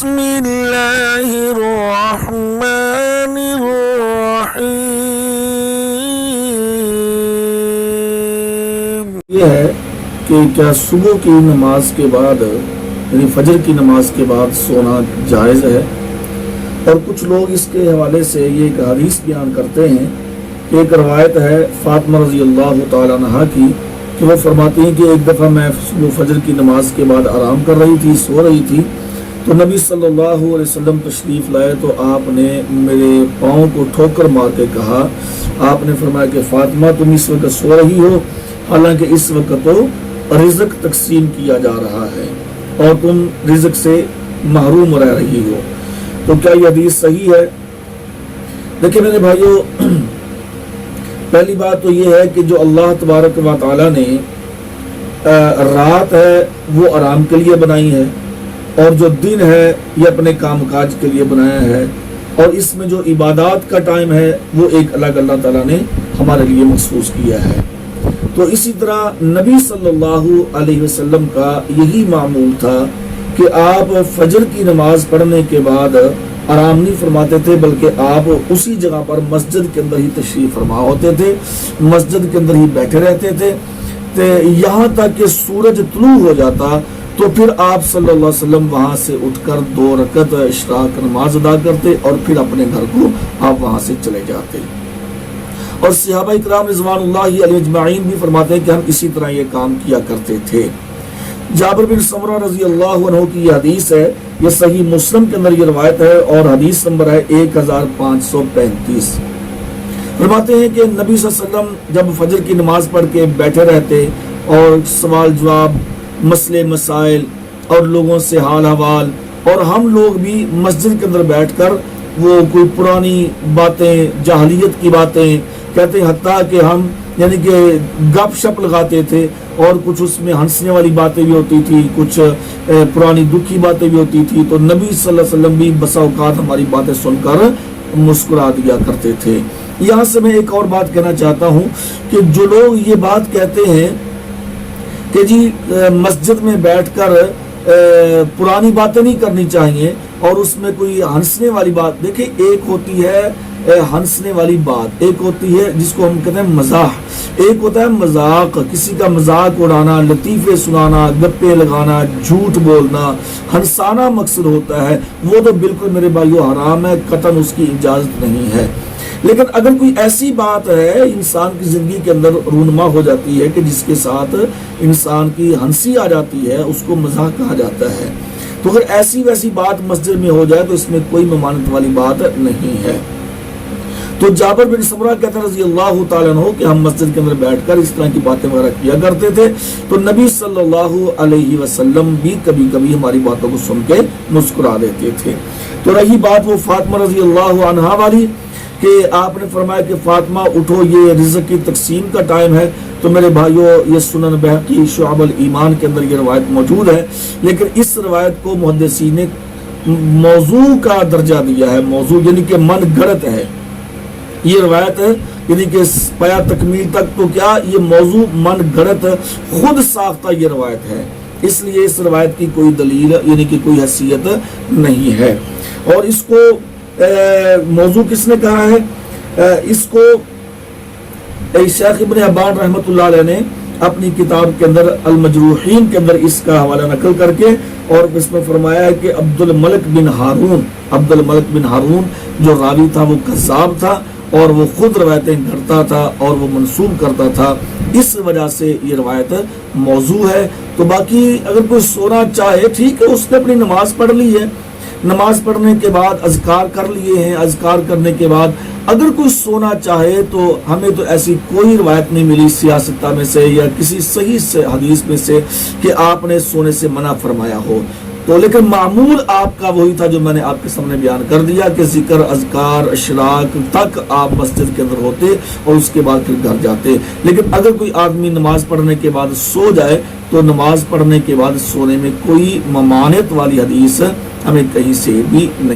بسم اللہ الرحمن الرحیم۔ یہ ہے کہ کیا صبح کی نماز کے بعد یعنی فجر کی نماز کے بعد سونا جائز ہے؟ اور کچھ لوگ اس کے حوالے سے یہ ایک حدیث بیان کرتے ہیں کہ ایک روایت ہے فاطمہ رضی اللہ تعالیٰ عنہا کی کہ وہ فرماتی ہیں کہ ایک دفعہ میں صبح فجر کی نماز کے بعد آرام کر رہی تھی، سو رہی تھی، تو نبی صلی اللہ علیہ وسلم تشریف لائے تو آپ نے میرے پاؤں کو ٹھوکر مار کے کہا، آپ نے فرمایا کہ فاطمہ تم اس وقت سو رہی ہو، حالانکہ اس وقت تو رزق تقسیم کیا جا رہا ہے اور تم رزق سے محروم رہ رہی ہو۔ تو کیا یہ حدیث صحیح ہے؟ دیکھیں میرے بھائیو، پہلی بات تو یہ ہے کہ جو اللہ تبارک و تعالیٰ نے رات ہے وہ آرام کے لیے بنائی ہے، اور جو دن ہے یہ اپنے کام کاج کے لیے بنایا ہے، اور اس میں جو عبادات کا ٹائم ہے وہ ایک الگ اللہ تعالیٰ نے ہمارے لیے مخصوص کیا ہے۔ تو اسی طرح نبی صلی اللہ علیہ وسلم کا یہی معمول تھا کہ آپ فجر کی نماز پڑھنے کے بعد آرام نہیں فرماتے تھے، بلکہ آپ اسی جگہ پر مسجد کے اندر ہی تشریف فرما ہوتے تھے، مسجد کے اندر ہی بیٹھے رہتے تھے یہاں تک کہ سورج طلوع ہو جاتا، تو پھر آپ صلی اللہ علیہ وسلم وہاں سے اٹھ کر 2 رکعت اشراق نماز ادا کرتے اور پھر اپنے گھر کو آپ وہاں سے چلے جاتے۔ اور صحابہ کرام رضوان اللہ علیہ اجمعین بھی فرماتے ہیں کہ ہم اسی طرح یہ کام کیا کرتے تھے۔ جابر بن سمرہ رضی اللہ عنہ کی یہ حدیث ہے، یہ صحیح مسلم کے اندر یہ روایت ہے اور حدیث نمبر ہے 1535۔ فرماتے ہیں کہ نبی صلی اللہ علیہ وسلم جب فجر کی نماز پڑھ کے بیٹھے رہتے اور سوال جواب، مسئلے مسائل اور لوگوں سے حال حوال، اور ہم لوگ بھی مسجد کے اندر بیٹھ کر وہ کوئی پرانی باتیں، جاہلیت کی باتیں کہتے ہیں، حتیٰ کہ ہم یعنی کہ گپ شپ لگاتے تھے، اور کچھ اس میں ہنسنے والی باتیں بھی ہوتی تھی، کچھ پرانی دکھی باتیں بھی ہوتی تھی، تو نبی صلی اللہ علیہ وسلم بھی بسا اوقات ہماری باتیں سن کر مسکرا دیا کرتے تھے۔ یہاں سے میں ایک اور بات کہنا چاہتا ہوں کہ جو لوگ یہ بات کہتے ہیں کہ جی مسجد میں بیٹھ کر پرانی باتیں نہیں کرنی چاہیے اور اس میں کوئی ہنسنے والی بات، دیکھیں ایک ہوتی ہے ہنسنے والی بات، ایک ہوتی ہے جس کو ہم کہتے ہیں مزاح، ایک ہوتا ہے مذاق، کسی کا مذاق اڑانا، لطیفے سنانا، گپے لگانا، جھوٹ بولنا، ہنسانا مقصد ہوتا ہے، وہ تو بالکل میرے بھائیو حرام ہے، قطعاً اس کی اجازت نہیں ہے۔ لیکن اگر کوئی ایسی بات ہے انسان کی زندگی کے اندر رونما ہو جاتی ہے کہ جس کے ساتھ انسان کی ہنسی آ جاتی ہے، اس کو مزاح کہا جاتا ہے، تو اگر ایسی ویسی بات مسجد میں ہو جائے تو اس میں کوئی ممانعت والی بات نہیں ہے۔ تو جابر بن سمرہ کہتے ہیں رضی اللہ تعالیٰ عنہ کہ ہم مسجد کے اندر بیٹھ کر اس طرح کی باتیں وغیرہ کیا کرتے تھے، تو نبی صلی اللہ علیہ وسلم بھی کبھی کبھی ہماری باتوں کو سن کے مسکرا دیتے تھے۔ تو رہی بات وہ فاطمہ رضی اللہ عنہا والی کہ آپ نے فرمایا کہ فاطمہ اٹھو، یہ رزق کی تقسیم کا ٹائم ہے، تو میرے بھائیو یہ سنن بہقی شعب الایمان کے اندر یہ روایت موجود ہے، لیکن اس روایت کو محدثین نے موضوع کا درجہ دیا ہے، موضوع یعنی کہ من گھڑت ہے یہ روایت ہے، یعنی کہ پیا تکمیل تک تو کیا یہ موضوع من گھڑت خود ساختہ یہ روایت ہے، اس لیے اس روایت کی کوئی دلیل یعنی کہ کوئی حیثیت نہیں ہے۔ اور اس کو موضوع کس نے کہا ہے؟ اس کو شیخ ابن حبان رحمۃ اللہ علیہ نے اپنی کتاب کے اندر المجروحین کے اندر اس کا حوالہ نقل کر کے اور اس میں فرمایا ہے کہ عبد الملک بن ہارون جو راوی تھا وہ کذاب تھا اور وہ خود روایتیں گھڑتا تھا اور وہ منسوب کرتا تھا، اس وجہ سے یہ روایت موضوع ہے۔ تو باقی اگر کوئی سونا چاہے ٹھیک ہے، اس نے اپنی نماز پڑھ لی ہے، نماز پڑھنے کے بعد اذکار کر لیے ہیں، اذکار کرنے کے بعد اگر کوئی سونا چاہے تو ہمیں تو ایسی کوئی روایت نہیں ملی سیاستہ میں سے یا کسی صحیح سے حدیث میں سے کہ آپ نے سونے سے منع فرمایا ہو، تو لیکن معمول آپ کا وہی تھا جو میں نے آپ کے سامنے بیان کر دیا کہ ذکر اذکار اشراق تک آپ مسجد کے اندر ہوتے اور اس کے بعد پھر گھر جاتے۔ لیکن اگر کوئی آدمی نماز پڑھنے کے بعد سو جائے تو نماز پڑھنے کے بعد سونے میں کوئی ممانعت والی حدیث ہمیں کہیں سے بھی نہیں